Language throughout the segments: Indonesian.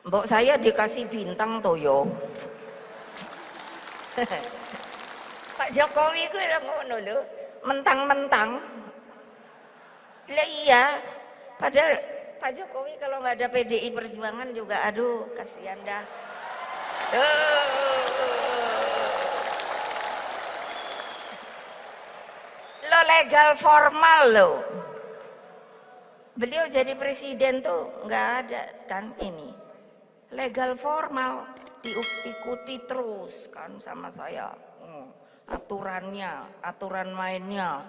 Mbok saya dikasih bintang toyo. Pak Jokowi ku ngono lho, mentang-mentang. Lah iya, padahal Pak Jokowi kalau nggak ada PDI Perjuangan juga aduh kasihan dah. Lo legal formal lo. Beliau jadi presiden tuh nggak ada kan ini. Legal formal diikuti terus kan sama saya. Aturannya, aturan mainnya.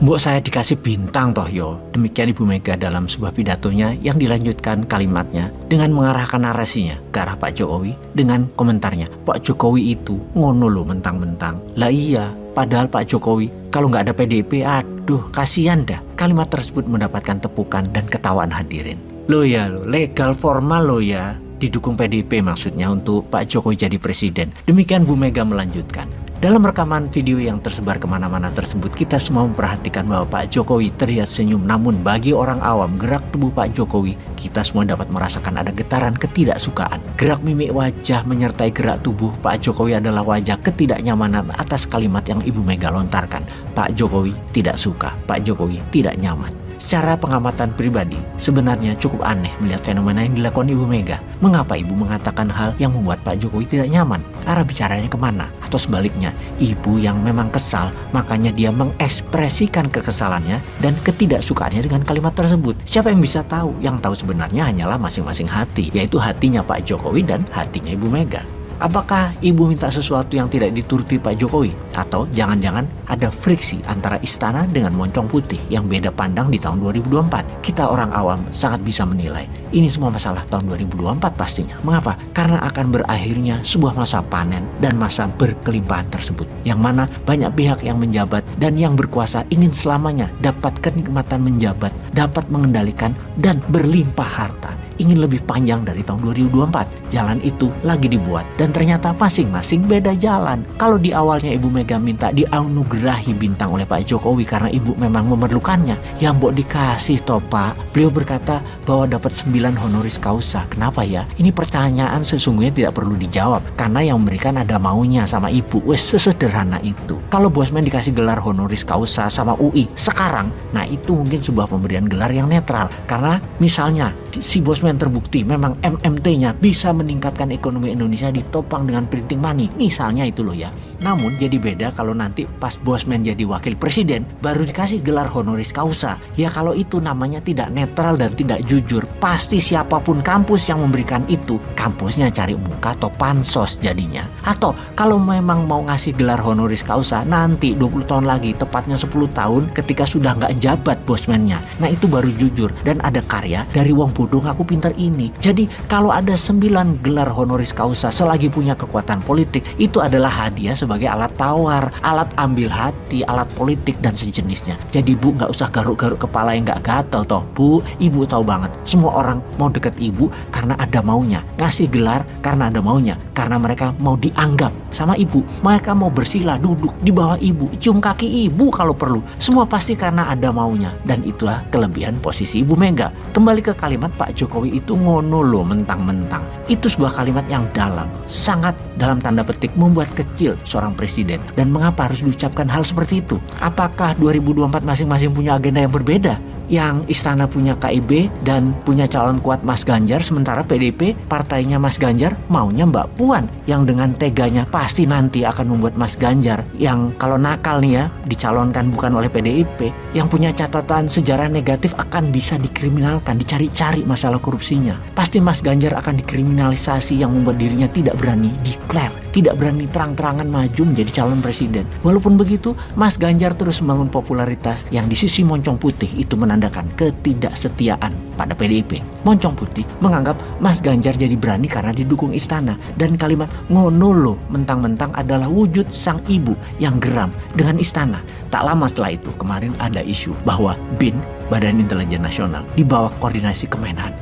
Mbok saya dikasih bintang toh yo. Demikian Ibu Mega dalam sebuah pidatonya yang dilanjutkan kalimatnya dengan mengarahkan narasinya ke arah Pak Jokowi dengan komentarnya, Pak Jokowi itu ngono lo mentang-mentang. Lah iya, padahal Pak Jokowi kalau nggak ada PDIP, aduh kasihan dah. Kalimat tersebut mendapatkan tepukan dan ketawaan hadirin. Lo ya lo, legal formal lo ya. Didukung PDIP maksudnya untuk Pak Jokowi jadi presiden. Demikian Bu Mega melanjutkan. Dalam rekaman video yang tersebar kemana-mana tersebut, kita semua memperhatikan bahwa Pak Jokowi terlihat senyum. Namun bagi orang awam, gerak tubuh Pak Jokowi, kita semua dapat merasakan ada getaran ketidaksukaan. Gerak mimik wajah menyertai gerak tubuh Pak Jokowi adalah wajah ketidaknyamanan atas kalimat yang Ibu Mega lontarkan. Pak Jokowi tidak suka, Pak Jokowi tidak nyaman. Secara pengamatan pribadi, sebenarnya cukup aneh melihat fenomena yang dilakukan Ibu Mega. Mengapa Ibu mengatakan hal yang membuat Pak Jokowi tidak nyaman? Arah bicaranya kemana? Atau sebaliknya, Ibu yang memang kesal, makanya dia mengekspresikan kekesalannya dan ketidaksukaannya dengan kalimat tersebut. Siapa yang bisa tahu? Yang tahu sebenarnya hanyalah masing-masing hati, yaitu hatinya Pak Jokowi dan hatinya Ibu Mega. Apakah Ibu minta sesuatu yang tidak dituruti Pak Jokowi? Atau jangan-jangan ada friksi antara istana dengan moncong putih yang beda pandang di tahun 2024? Kita orang awam sangat bisa menilai. Ini semua masalah tahun 2024 pastinya. Mengapa? Karena akan berakhirnya sebuah masa panen dan masa berkelimpahan tersebut. Yang mana banyak pihak yang menjabat dan yang berkuasa ingin selamanya dapat kenikmatan menjabat, dapat mengendalikan dan berlimpah harta. Ingin lebih panjang dari tahun 2024. Jalan itu lagi dibuat dan ternyata masing-masing beda jalan. Kalau di awalnya Ibu Mega minta dianugerahi bintang oleh Pak Jokowi karena Ibu memang memerlukannya, ya mbok dikasih toh Pak. Beliau berkata bahwa dapat 9 honoris causa. Kenapa ya? Ini pertanyaan sesungguhnya tidak perlu dijawab karena yang memberikan ada maunya sama Ibu. Wes sesederhana itu. Kalau Bosman dikasih gelar honoris causa sama UI sekarang, nah itu mungkin sebuah pemberian gelar yang netral. Karena misalnya si Bosman terbukti memang MMT-nya bisa meningkatkan ekonomi Indonesia ditopang dengan printing money. Misalnya itu loh ya. Namun jadi beda kalau nanti pas Bosman jadi wakil presiden baru dikasih gelar honoris causa. Ya kalau itu namanya tidak netral dan tidak jujur. Pasti siapapun kampus yang memberikan itu, kampusnya cari muka atau pansos jadinya. Atau kalau memang mau ngasih gelar honoris causa nanti 20 tahun lagi, tepatnya 10 tahun ketika sudah nggak jabat Bosman-nya. Nah itu baru jujur dan ada karya dari wong bodoh ngaku pinter ini. Jadi kalau ada 9 gelar honoris causa selagi punya kekuatan politik, itu adalah hadiah sebagai alat tawar, alat ambil hati, alat politik dan sejenisnya. Jadi Bu nggak usah garuk-garuk kepala yang nggak gatel toh Bu. Ibu tahu banget semua orang mau deket Ibu karena ada maunya, ngasih gelar karena ada maunya, karena mereka mau dianggap sama Ibu, mereka mau bersila duduk di bawah Ibu, cium kaki Ibu kalau perlu. Semua pasti karena ada maunya dan itulah kelebihan posisi Ibu Mega. Kembali ke kalimat Pak Jokowi itu ngono lo mentang-mentang. Itu sebuah kalimat yang dalam, sangat dalam tanda petik membuat kecil seorang presiden. Dan mengapa harus diucapkan hal seperti itu? Apakah 2024 masing-masing punya agenda yang berbeda? Yang istana punya KIB dan punya calon kuat Mas Ganjar, sementara PDIP partainya Mas Ganjar maunya Mbak Puan yang dengan teganya pasti nanti akan membuat Mas Ganjar yang kalau nakal nih ya dicalonkan bukan oleh PDIP, yang punya catatan sejarah negatif akan bisa dikriminalkan, dicari-cari masalah korupsinya. Pasti Mas Ganjar akan dikriminalisasi yang membuat dirinya tidak berani declare, tidak berani terang-terangan maju menjadi calon presiden. Walaupun begitu, Mas Ganjar terus membangun popularitas yang di sisi moncong putih itu menandakan ketidaksetiaan pada PDIP. Moncong putih menganggap Mas Ganjar jadi berani karena didukung istana, dan kalimat ngono lo mentang-mentang adalah wujud sang ibu yang geram dengan istana. Tak lama setelah itu kemarin ada isu bahwa BIN Badan Intelijen Nasional di bawah koordinasi Kemenhan.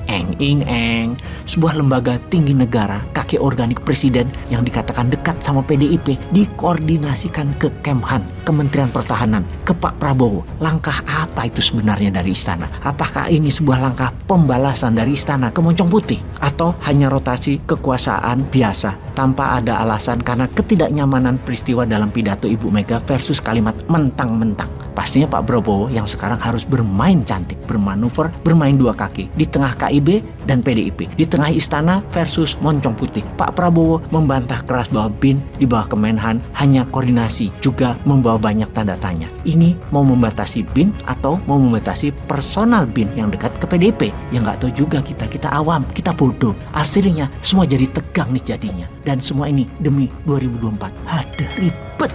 Sebuah lembaga tinggi negara, kaki organik presiden yang dikatakan dekat sama PDIP, dikoordinasikan ke Kemhan, Kementerian Pertahanan, ke Pak Prabowo. Langkah apa itu sebenarnya dari istana? Apakah ini sebuah langkah pembalasan dari istana ke Moncong Putih? Atau hanya rotasi kekuasaan biasa tanpa ada alasan karena ketidaknyamanan peristiwa dalam pidato Ibu Mega versus kalimat mentang-mentang? Pastinya Pak Prabowo yang sekarang harus bermain cantik, bermanuver, bermain dua kaki di tengah KIB dan PDIP, di tengah istana versus Moncong Putih. Pak Prabowo membantah keras bahwa BIN di bawah Kemenhan hanya koordinasi, juga membawa banyak tanda tanya. Ini mau membatasi BIN atau mau membatasi personal BIN yang dekat ke PDIP? Ya nggak tahu juga kita awam, kita bodoh. Hasilnya semua jadi tegang nih jadinya. Dan semua ini demi 2024. Ada ribet.